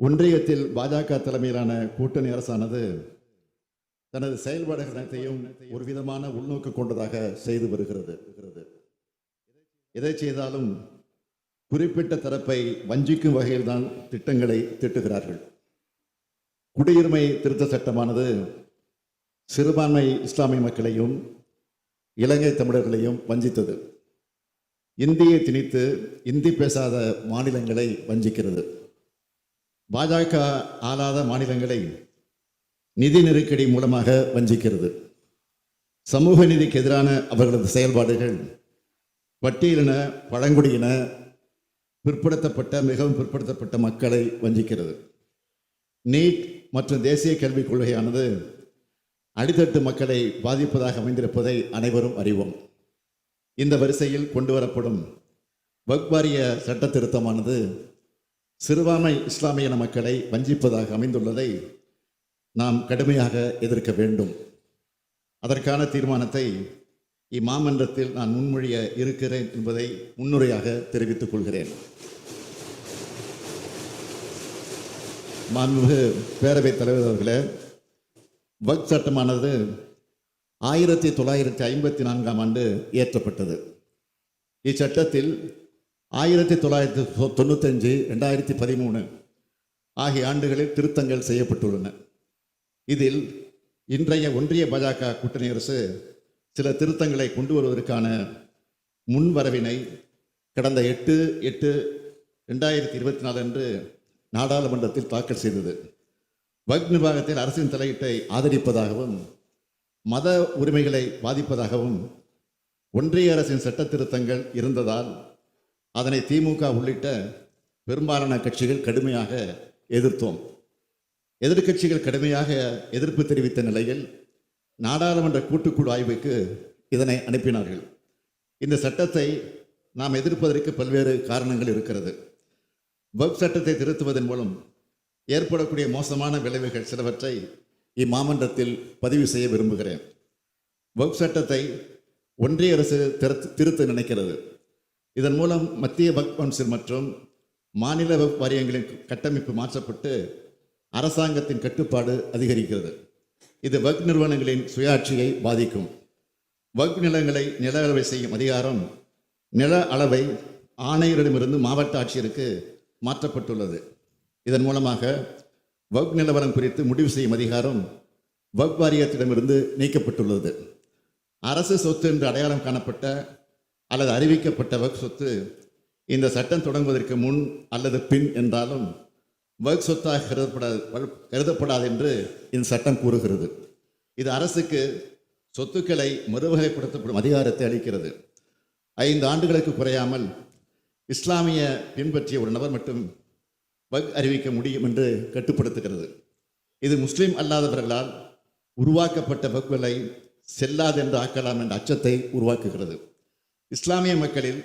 ஒன்றியத்தில் பாஜக தலைமையிலான கூட்டணி அரசானது தனது செயல்பாடுகள் அனைத்தையும் ஒரு விதமான உள்நோக்கு கொண்டதாக செய்து வருகிறது. எதை செய்தாலும் குறிப்பிட்ட தரப்பை வஞ்சிக்கும் வகையில் தான் திட்டங்களை தீட்டுகிறார்கள். குடியுரிமை திருத்த சட்டமானது சிறுபான்மை இஸ்லாமிய மக்களையும் இலங்கை தமிழர்களையும் வஞ்சித்தது. இந்தியை திணித்து இந்தி பேசாத மாநிலங்களை வஞ்சிக்கிறது. பாஜக ஆளாத மாநிலங்களை நிதி நெருக்கடி மூலமாக வஞ்சிக்கிறது. சமூக நீதிக்கு எதிரான அவர்களது செயல்பாடுகள் பட்டியலின, பழங்குடியின, பிற்படுத்தப்பட்ட, மிகவும் பிற்படுத்தப்பட்ட மக்களை வஞ்சிக்கிறது. நீட் மற்றும் தேசிய கல்விக் கொள்கையானது அடித்தட்டு மக்களை பாதிப்பதாக அமைந்திருப்பதை அனைவரும் அறிவோம். இந்த வரிசையில் கொண்டு வரப்படும் வக்ஃப் வாரிய சட்ட திருத்தமானது சிறுபான்மை இஸ்லாமிய மக்களை வஞ்சிப்பதாக அமைந்துள்ளதை நாம் கடுமையாக எதிர்க்க வேண்டும். அதற்கான தீர்மானத்தை இம்மாமன்றத்தில் நான் முன்மொழிய இருக்கிறேன் என்பதை முன்னுரையாக தெரிவித்துக் கொள்கிறேன். மாண்புமிகு பேரவைத் தலைவர் அவர்களே, வக்ஃப் சட்டமானது 1954 இயற்றப்பட்டது. இச்சட்டத்தில் 1995, 2013 ஆகிய ஆண்டுகளில் திருத்தங்கள் செய்யப்பட்டுள்ளன. இதில் இன்றைய ஒன்றிய பாஜக கூட்டணி அரசு சில திருத்தங்களை கொண்டு வருவதற்கான முன்வரவினை கடந்த 8/8/2024 அன்று நாடாளுமன்றத்தில் தாக்கல் செய்தது. வக்ஃப் நிர்வாகத்தில் அரசின் தலையீட்டை ஆதரிப்பதாகவும் மத உரிமைகளை பாதிப்பதாகவும் ஒன்றிய அரசின் சட்ட திருத்தங்கள் இருந்ததால் அதனை திமுக உள்ளிட்ட பெரும்பாலான கட்சிகள் கடுமையாக எதிர்த்தோம். எதிர்க்கட்சிகள் கடுமையாக எதிர்ப்பு தெரிவித்த நிலையில் நாடாளுமன்ற கூட்டுக்குழு ஆய்வுக்கு இதனை அனுப்பினார்கள். இந்த சட்டத்தை நாம் எதிர்ப்பதற்கு பல்வேறு காரணங்கள் இருக்கிறது. வக்ஃப் சட்டத்தை திருத்துவதன் மூலம் ஏற்படக்கூடிய மோசமான விளைவுகள் சிலவற்றை இம்மாமன்றத்தில் பதிவு செய்ய விரும்புகிறேன். வக்ஃப் சட்டத்தை ஒன்றிய அரசு திருத்த நினைக்கிறது. இதன் மூலம் மத்திய வக்ஃப் கவுன்சில் மற்றும் மாநில வக்ஃப் வாரியங்களின் கட்டமைப்பு மாற்றப்பட்டு அரசாங்கத்தின் கட்டுப்பாடு அதிகரிக்கிறது. இது வக்ஃப் நிறுவனங்களின் சுயாட்சியை பாதிக்கும். வக்ஃப் நிலங்களை நில அளவை செய்யும் அதிகாரம் நில அளவை ஆணையரிடமிருந்து மாவட்ட ஆட்சியருக்கு மாற்றப்பட்டுள்ளது. இதன் மூலமாக வக்ஃப் நிலவரம் குறித்து முடிவு செய்யும் அதிகாரம் வக்ஃப் வாரியத்திடமிருந்து நீக்கப்பட்டுள்ளது. அரசு சொத்து என்று அடையாளம் காணப்பட்ட அல்லது அறிவிக்கப்பட்ட வக்ஃப் சொத்து இந்த சட்டம் தொடங்குவதற்கு முன் அல்லது பின் என்றாலும் வக்ஃப் சொத்தாக கருதப்படாது என்று இந்த சட்டம் கூறுகிறது. இது அரசுக்கு சொத்துக்களை மறுவகைப்படுத்தப்படும் அதிகாரத்தை அளிக்கிறது. 5 ஆண்டுகளுக்கு குறையாமல் இஸ்லாமிய பின்பற்றிய ஒரு நபர் மட்டும் வக்ஃப் அறிவிக்க முடியும் என்று கட்டுப்படுத்துகிறது. இது முஸ்லீம் அல்லாதவர்களால் உருவாக்கப்பட்ட வக்ஃப்களை செல்லாது என்று ஆக்கலாம் என்ற அச்சத்தை உருவாக்குகிறது. இஸ்லாமிய மக்களில்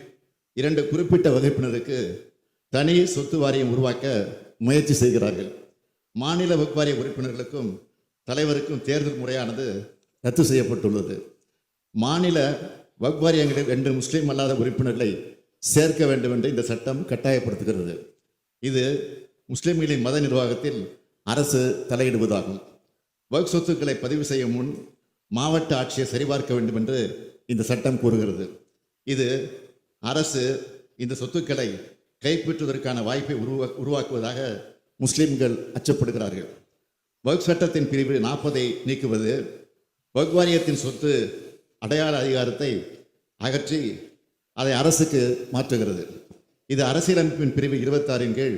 2 குறிப்பிட்ட வகுப்பினருக்கு தனி சொத்து வாரியம் உருவாக்க முயற்சி செய்கிறார்கள். மாநில வக்ஃப் வாரிய உறுப்பினர்களுக்கும் தலைவருக்கும் தேர்தல் முறையானது ரத்து செய்யப்பட்டுள்ளது. மாநில வக்ஃப் வாரியங்களில் 2 முஸ்லீம் அல்லாத உறுப்பினர்களை சேர்க்க வேண்டும் என்று இந்த சட்டம் கட்டாயப்படுத்துகிறது. இது முஸ்லிம்களின் மத நிர்வாகத்தில் அரசு தலையிடுவதாகும். வக்ஃப் சொத்துக்களை பதிவு செய்யும் முன் மாவட்ட ஆட்சியை சரிபார்க்க வேண்டும் என்று இந்த சட்டம் கூறுகிறது. இது அரசு இந்த சொத்துக்களை கைப்பற்றுவதற்கான வாய்ப்பை உருவாக்குவதாக முஸ்லிம்கள் அச்சப்படுகிறார்கள். வக்ஃப் சட்டத்தின் பிரிவு 40 நீக்குவது வக்ஃப் வாரியத்தின் சொத்து அடையாள அதிகாரத்தை அகற்றி அதை அரசுக்கு மாற்றுகிறது. இது அரசியலமைப்பின் பிரிவு 26 கீழ்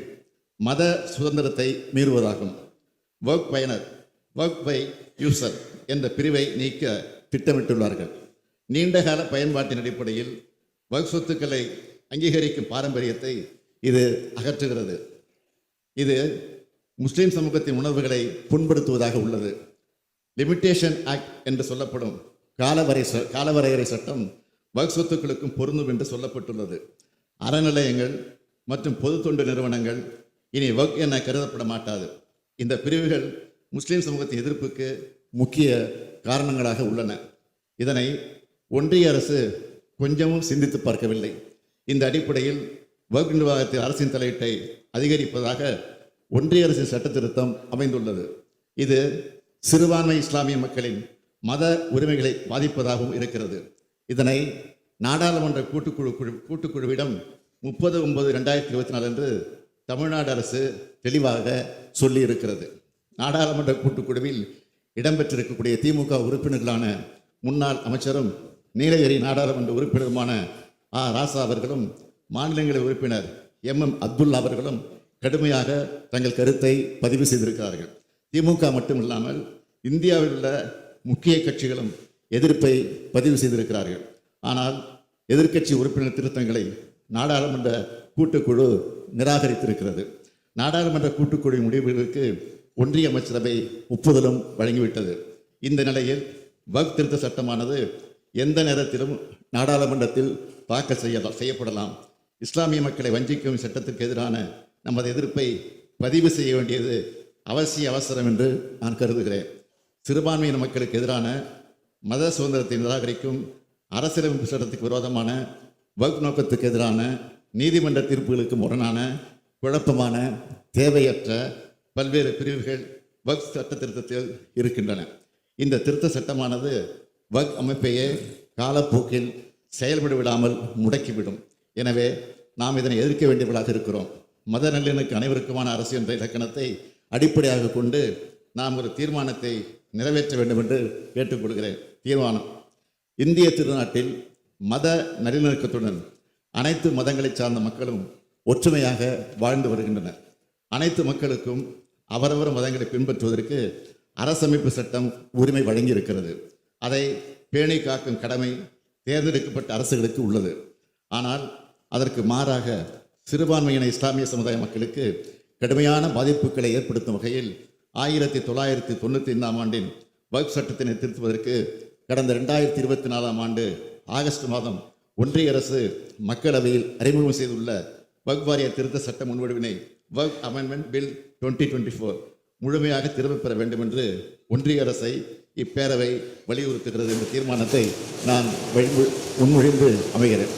மத சுதந்திரத்தை மீறுவதாகும். வக்ஃப் பயனர், வக்ஃப் பை யூசர் என்ற பிரிவை நீக்க திட்டமிட்டுள்ளார்கள். நீண்டகால பயன்பாட்டின் அடிப்படையில் வக்ஃப் சொத்துக்களை அங்கீகரிக்கும் பாரம்பரியத்தை இது அகற்றுகிறது. இது முஸ்லீம் சமூகத்தின் உணர்வுகளை புண்படுத்துவதாக உள்ளது. லிமிட்டேஷன் ஆக்ட் என்று சொல்லப்படும் காலவரையறை சட்டம் வக்ஃப் சொத்துக்களுக்கும் பொருந்தும் என்று சொல்லப்பட்டுள்ளது. அறநிலையங்கள் மற்றும் பொது தொண்டு நிறுவனங்கள் இனி வக்ஃப் என கருதப்பட மாட்டாது. இந்த பிரிவுகள் முஸ்லீம் சமூகத்தின் எதிர்ப்புக்கு முக்கிய காரணங்களாக உள்ளன. இதனை ஒன்றிய அரசு கொஞ்சமும் சிந்தித்து பார்க்கவில்லை. இந்த அடிப்படையில் வக்ஃப் நிர்வாகத்தில் அரசின் தலையீட்டை அதிகரிப்பதாக ஒன்றிய அரசின் சட்ட திருத்தம் அமைந்துள்ளது. இது சிறுபான்மை இஸ்லாமிய மக்களின் மத உரிமைகளை பாதிப்பதாகவும் இருக்கிறது. இதனை நாடாளுமன்ற கூட்டுக்குழுவிடம் 30/9/2024 அன்று தமிழ்நாடு அரசு தெளிவாக சொல்லியிருக்கிறது. நாடாளுமன்ற கூட்டுக்குழுவில் இடம்பெற்றிருக்கக்கூடிய திமுக உறுப்பினர்களான முன்னாள் அமைச்சரும் நீலகிரி நாடாளுமன்ற உறுப்பினருமான ராசா அவர்களும் மாநிலங்களவை உறுப்பினர் அப்துல்லா அவர்களும் கடுமையாக தங்கள் கருத்தை பதிவு செய்திருக்கிறார்கள். திமுக மட்டுமில்லாமல் இந்தியாவில் உள்ள முக்கிய கட்சிகளும் எதிர்ப்பை பதிவு செய்திருக்கிறார்கள். ஆனால் எதிர்க்கட்சி உறுப்பினர் திருத்தங்களை நாடாளுமன்ற கூட்டுக்குழு நிராகரித்திருக்கிறது. நாடாளுமன்ற கூட்டுக்குழு முடிவுகளுக்கு ஒன்றிய அமைச்சரவை ஒப்புதலும் வழங்கிவிட்டது. இந்த நிலையில் வக்ஃப் திருத்த சட்டமானது எந்த நேரத்திலும் நாடாளுமன்றத்தில் தாக்கல் செய்யப்படலாம். இஸ்லாமிய மக்களை வஞ்சிக்கும் சட்டத்திற்கு எதிரான நமது எதிர்ப்பை பதிவு செய்ய வேண்டியது அவசரம் என்று நான் கருதுகிறேன். சிறுபான்மையின மக்களுக்கு எதிரான மத சுதந்திரத்தை நிராகரிக்கும் அரசியலமைப்பு சட்டத்துக்கு விரோதமான வக்ஃப் நோக்கத்துக்கு எதிரான நீதிமன்ற தீர்ப்புகளுக்கு முரணான குழப்பமான தேவையற்ற பல்வேறு பிரிவுகள் வக்ஃப் சட்ட திருத்தத்தில் இருக்கின்றன. இந்த திருத்த சட்டமானது வக்ஃப் அமைப்பையே காலப்போக்கில் செயல்பட விடாமல் முடக்கிவிடும். எனவே நாம் இதனை எதிர்க்க வேண்டியவர்களாக இருக்கிறோம். மத நல்லிணக்கு அனைவருக்குமான அரசு என்ற இலக்கணத்தை அடிப்படையாக கொண்டு நாம் ஒரு தீர்மானத்தை நிறைவேற்ற வேண்டும் என்று கேட்டுக்கொள்கிறேன். தீர்மானம்: இந்திய திருநாட்டில் மத நல்லிணக்கத்துடன் அனைத்து மதங்களை சார்ந்த மக்களும் ஒற்றுமையாக வாழ்ந்து வருகின்றனர். அனைத்து மக்களுக்கும் அவரவர் மதங்களை பின்பற்றுவதற்கு அரசமைப்பு சட்டம் உரிமை வழங்கியிருக்கிறது. அதை பேணி காக்கும் கடமை தேர்ந்தெடுக்கப்பட்ட அரசுகளுக்கு உள்ளது. ஆனால் அதற்கு மாறாக சிறுபான்மையின இஸ்லாமிய சமுதாய மக்களுக்கு கடுமையான பாதிப்புகளை ஏற்படுத்தும் வகையில் 1995 ஆண்டின் வக்ஃப் சட்டத்தினை திருத்துவதற்கு கடந்த 2024 ஆண்டு ஆகஸ்ட் மாதம் ஒன்றிய அரசு மக்களவையில் அறிமுகம் செய்துள்ள வக்ஃப் வாரிய திருத்த சட்ட முன்வடிவினை வக்ஃப் அமெண்ட்மெண்ட் பில் 2024 முழுமையாக திரும்பப் பெற வேண்டும் என்று ஒன்றிய அரசை இப்பேரவை வலியுறுத்துகிறது என்ற தீர்மானத்தை நான் முன்மொழிந்து அமைகிறேன்.